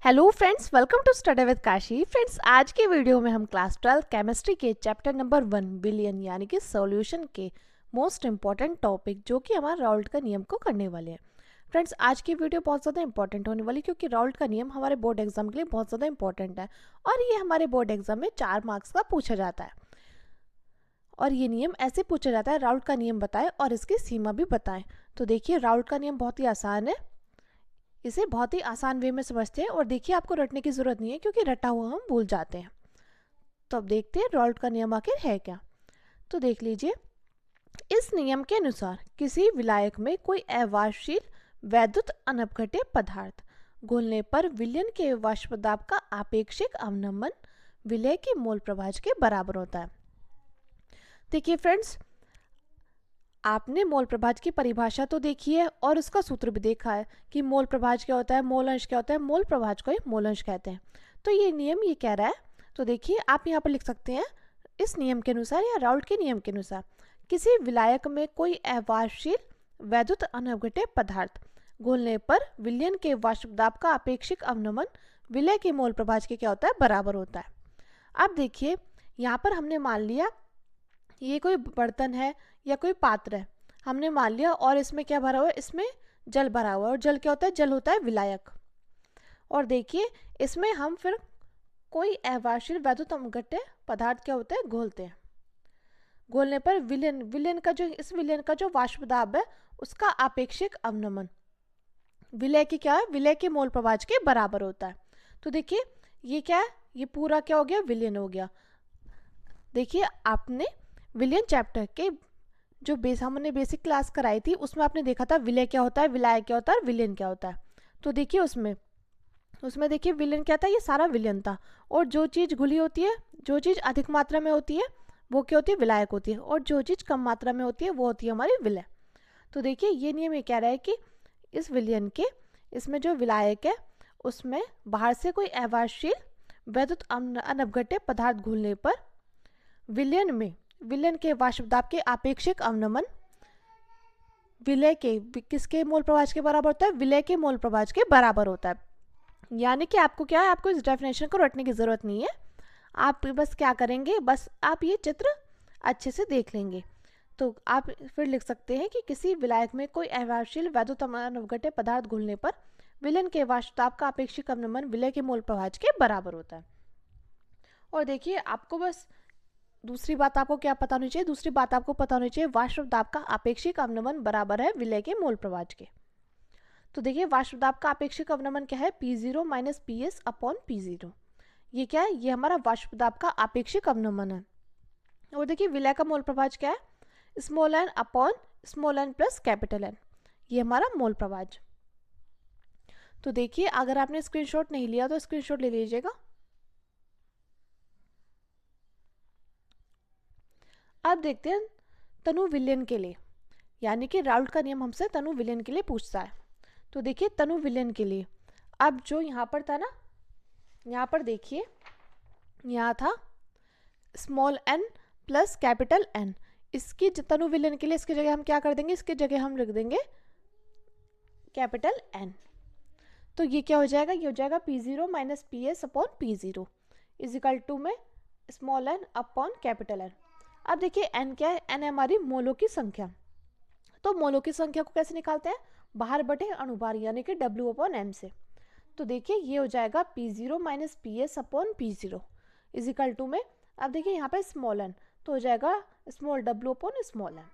Hello friends, welcome to study with Kashi. Friends, आज के video में हम क्लास 12 केमिस्ट्री के चैप्टर नंबर 1 बिलियन यानी कि सॉल्यूशन के मोस्ट इंपॉर्टेंट टॉपिक जो कि हमारा राउल्ट का नियम को करने वाले हैं। फ्रेंड्स, आज की वीडियो बहुत ज़्यादा इंपॉर्टेंट होने वाली क्योंकि राउल्ट का नियम हमारे बोर्ड एग्जाम के लिए बहुत ज़्यादा इंपॉर्टेंट है और ये हमारे बोर्ड एग्जाम में 4 मार्क्स का पूछा जाता है। और ये नियम ऐसे पूछा जाता है, राउल्ट का नियम बताएं और इसकी सीमा भी बताएं। तो देखिए, राउल्ट का नियम बहुत ही आसान है, इसे बहुत ही आसान वे में समझते हैं। और देखिए, आपको रटने की जरूरत नहीं है क्योंकि रटा हुआ हम भूल जाते हैं। तो अब देखते हैं राउल्ट का नियम आखिर है क्या। तो देख लीजिए, इस नियम के अनुसार किसी विलायक में कोई अवाष्पशील वैद्युत अनपघट्य पदार्थ घुलने पर विलयन के वाष्प दाब का आपेक्षिक अवनमन विलय के मोल प्रभाज के बराबर होता है। देखिए फ्रेंड्स, आपने मोल प्रभाज की परिभाषा तो देखी है और उसका सूत्र भी देखा है कि मोल प्रभाज क्या होता है, मोल अंश क्या होता है। मोल प्रभाज को ही मोल अंश कहते हैं। तो ये नियम ये कह रहा है, तो देखिए आप यहाँ पर लिख सकते हैं, इस नियम के अनुसार या राउल्ट के नियम के अनुसार किसी विलायक में कोई अवाष्पशील वैद्युत अनपघट्य पदार्थ घोलने पर विलयन के वाष्प दाब का आपेक्षिक अवनमन विलय के मोल प्रभाज के क्या होता है, बराबर होता है। अब देखिए, यहाँ पर हमने मान लिया ये कोई बर्तन है या कोई पात्र है, हमने मान लिया, और इसमें क्या भरा हुआ है, इसमें जल भरा हुआ है। और जल क्या होता है, जल होता है विलायक। और देखिए, इसमें हम फिर कोई अवाष्पशील वैद्युत अनपघट्य पदार्थ क्या होता है, घोलते हैं। घोलने पर विलयन का जो इस विलयन का जो वाष्प दाब है उसका आपेक्षिक अवनमन विलय की क्या है, विलय के मोल प्रभाज के बराबर होता है। तो देखिए, ये क्या है, ये पूरा क्या हो गया, विलयन हो गया। देखिए, आपने विलयन चैप्टर के जो हमने बेसिक क्लास कराई थी उसमें आपने देखा था विलय क्या होता है, विलायक क्या होता है और विलयन क्या होता है। तो देखिए, उसमें देखिए विलयन क्या था, ये सारा विलयन था। और जो चीज़ घुली होती है, जो चीज़ अधिक मात्रा में होती है वो क्या होती है, विलायक होती है। और जो चीज़ कम मात्रा में होती है वो होती है हमारी विलय। तो देखिए, ये नियम ये कह रहा है कि इस विलयन के इसमें जो विलायक है उसमें बाहर से कोई अवाष्पशील वैद्युत अनपघट्य पदार्थ घुलने पर विलयन के वाष्प दाब के आपेक्षिक अवनमन विलय के किसके मोल प्रभाज के बराबर होता है, विलय के मोल प्रभाज के बराबर होता है। यानी कि आपको क्या है, आपको इस डेफिनेशन को रटने की जरूरत नहीं है। आप बस क्या करेंगे, बस आप ये चित्र अच्छे से देख लेंगे। तो आप फिर लिख सकते हैं कि किसी विलायक में कोई अवाष्पशील वैद्युत अनपघट्य पदार्थ घुलने पर विलयन के वाष्प दाब का आपेक्षिक अवनमन विलय के मोल प्रभाज के बराबर होता है। और देखिए, आपको बस दूसरी बात आपको क्या पता होनी चाहिए, दूसरी बात आपको पता होनी चाहिए, वाष्प दाब का आपेक्षिक अवनमन बराबर है विलय के मोल प्रभाज के। तो देखिए, वाष्प दाब का आपेक्षिक अवनमन क्या है, P0 minus PS upon P0। ये क्या है, ये हमारा वाष्प दाब का आपेक्षिक अवनमन है। और देखिए, विलय का मोल प्रभाज क्या है, small n upon small n plus capital n, ये हमारा मोल प्रभाज। तो देखिए, अगर आपने स्क्रीनशॉट नहीं लिया तो स्क्रीनशॉट ले लीजिएगा। अब देखते हैं तनु विलयन के लिए, यानी कि राउल्ट का नियम हमसे तनु विलयन के लिए पूछता है। तो देखिए, तनु विलयन के लिए अब जो यहाँ पर था ना, यहाँ पर देखिए, यहाँ था small n plus capital n. इसकी तनु विलयन के लिए इसकी जगह हम क्या कर देंगे, इसकी जगह हम लिख देंगे कैपिटल एन। तो ये क्या हो जाएगा, ये हो जाएगा P0 minus PS upon P0 is equal to में small n upon capital N. अब देखिए, एन क्या है, एन है हमारी मोलों की संख्या। तो मोलों की संख्या को कैसे निकालते हैं, बाहर बटे अणुभार यानी कि W अपॉन M से। तो देखिए, ये हो जाएगा P0 minus PS upon P0 is equal to में, अब देखिए यहाँ पे स्मॉल एन, तो हो जाएगा small W upon small n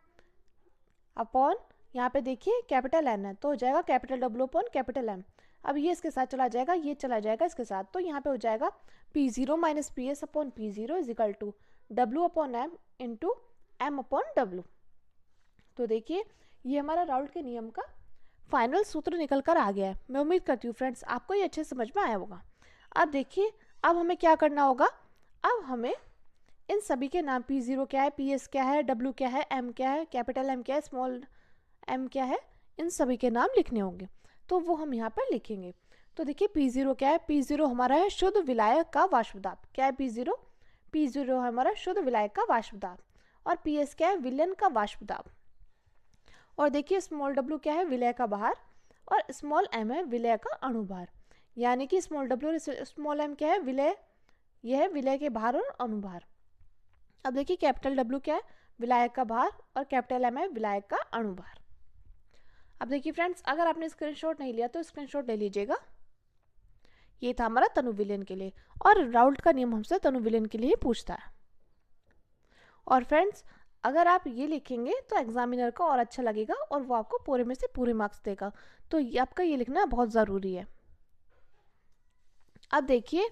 upon, यहाँ पे देखिए कैपिटल एन है तो हो जाएगा capital W upon capital m. अब ये इसके साथ चला जाएगा, ये चला जाएगा इसके साथ, तो यहाँ पे हो जाएगा P0 minus PS upon P0 is equal to W upon m into m upon W। तो देखिए, ये हमारा राउल्ट के नियम का फाइनल सूत्र निकल कर आ गया है। मैं उम्मीद करती हूँ फ्रेंड्स आपको ये अच्छे समझ में आया होगा। अब देखिए, अब हमें क्या करना होगा, अब हमें इन सभी के नाम, P0 क्या है, PS क्या है, W क्या है, M क्या है, कैपिटल M क्या है, स्मॉल m क्या है, इन सभी के नाम लिखने होंगे। तो वो हम यहाँ पर लिखेंगे। तो देखिए, P0 क्या है, P0 हमारा है शुद्ध विलायक का वाष्प दाब। क्या है P0, P0 है हमारा शुद्ध विलायक का वाष्प दाब। और PS क्या है, विलयन का वाष्प दाब। और देखिए, स्मॉल w क्या है, विलय का भार, और स्मॉल m है विलय का अणुभार। यानी कि स्मॉल डब्ल्यू और स्मॉल एम क्या है, विलय, यह है विलय के भार और अनुभार। अब देखिए कैपिटल डब्ल्यू क्या है, विलायक का भार, और कैपिटल एम है विलायक का अणुभार। अब देखिए फ्रेंड्स, अगर आपने स्क्रीनशॉट नहीं लिया तो स्क्रीनशॉट ले लीजिएगा। ये था हमारा तनु विलयन के लिए, और राउल्ट का नियम हमसे तनु विलयन के लिए ही पूछता है। और फ्रेंड्स, अगर आप ये लिखेंगे तो एग्जामिनर को और अच्छा लगेगा और वो आपको पूरे में से पूरे मार्क्स देगा, तो आपका ये लिखना बहुत ज़रूरी है। अब देखिए,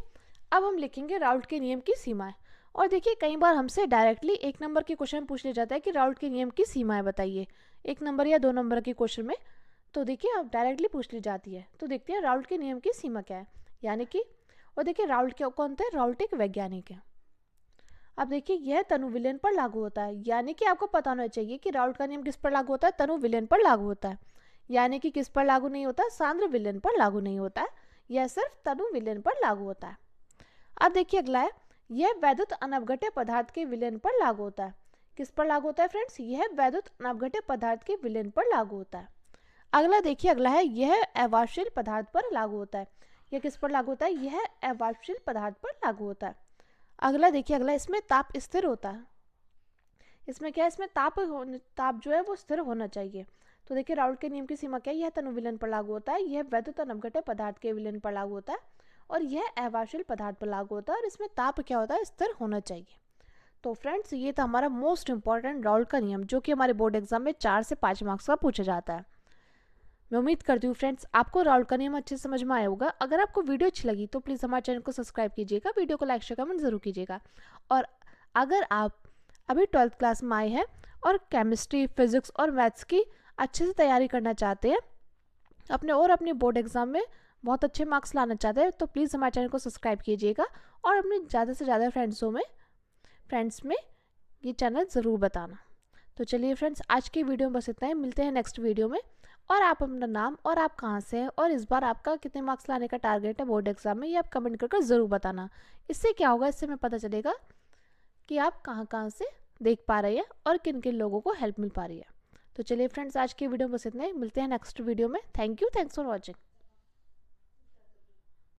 अब हम लिखेंगे राउल्ट के नियम की सीमाएं। और देखिए कई बार हमसे डायरेक्टली 1 नंबर के क्वेश्चन पूछ लिया जाता है कि राउल्ट के नियम की सीमाएं बताइए, 1 नंबर या 2 नंबर के क्वेश्चन में। तो देखिए अब डायरेक्टली पूछ ली जाती है, तो देखते हैं राउल्ट के नियम की सीमा क्या है। यानी कि, और देखिए राउल्ट क्या कौन थे, राउल्ट एक वैज्ञानिक है। अब देखिए यह तनु विलयन पर लागू होता है, यानी कि आपको पता होना चाहिए कि राउल्ट का नियम किस पर लागू होता है, तनु विलयन पर लागू होता है। यानी कि किस पर लागू नहीं होता, सांद्र विलयन पर लागू नहीं होता है, यह सिर्फ तनु विलयन पर लागू होता है। अब देखिए अगला है, यह वैद्युत अनवघट्य पदार्थ के विलयन पर लागू होता है। किस पर लागू होता है फ्रेंड्स, यह वैद्युत अनवघट्य पदार्थ के विलयन पर लागू होता है। अगला देखिए, अगला है यह अवाष्पशील पदार्थ पर लागू होता है। यह किस पर लागू होता है, यह अवाष्पशील पदार्थ पर लागू होता है। अगला देखिए, अगला इसमें ताप स्थिर होता है। इसमें क्या है, इसमें ताप जो है वो स्थिर होना चाहिए। तो देखिए राउल्ट के नियम की सीमा क्या है, यह तनु विलयन पर लागू होता है, यह वैद्युत अनवघट्य पदार्थ के विलयन पर लागू होता है, और यह अवाष्पशील पदार्थ पर लागू होता है, और इसमें ताप क्या होता है, स्थिर होना चाहिए। तो फ्रेंड्स, ये था हमारा मोस्ट इंपॉर्टेंट राउल्ट का नियम, जो कि हमारे बोर्ड एग्जाम में 4 से 5 मार्क्स का पूछा जाता है। मैं उम्मीद करती हूँ फ्रेंड्स आपको राउल्ट का नियम अच्छे से समझ में आया होगा। अगर आपको वीडियो अच्छी लगी तो प्लीज़ हमारे चैनल को सब्सक्राइब कीजिएगा, वीडियो को लाइक शेयर कमेंट जरूर कीजिएगा। और अगर आप अभी 12th क्लास में आए हैं और केमिस्ट्री, फिजिक्स और मैथ्स की अच्छे से तैयारी करना चाहते हैं, अपने बोर्ड एग्जाम में बहुत अच्छे मार्क्स लाना चाहते हैं, तो प्लीज़ हमारे चैनल को सब्सक्राइब कीजिएगा और अपने ज़्यादा से ज़्यादा फ्रेंड्स में ये चैनल ज़रूर बताना। तो चलिए फ्रेंड्स, आज की वीडियो में बस इतना ही, मिलते हैं नेक्स्ट वीडियो में। और आप अपना नाम और आप कहाँ से हैं और इस बार आपका कितने मार्क्स लाने का टारगेट है बोर्ड एग्जाम में, ये आप कमेंट करके ज़रूर बताना। इससे क्या होगा, इससे हमें पता चलेगा कि आप कहाँ से देख पा रहे हैं और किन किन लोगों को हेल्प मिल पा रही है। तो चलिए फ्रेंड्स, आज की वीडियो में बस इतना ही, मिलते हैं नेक्स्ट वीडियो में। Thank you, thanks for watching.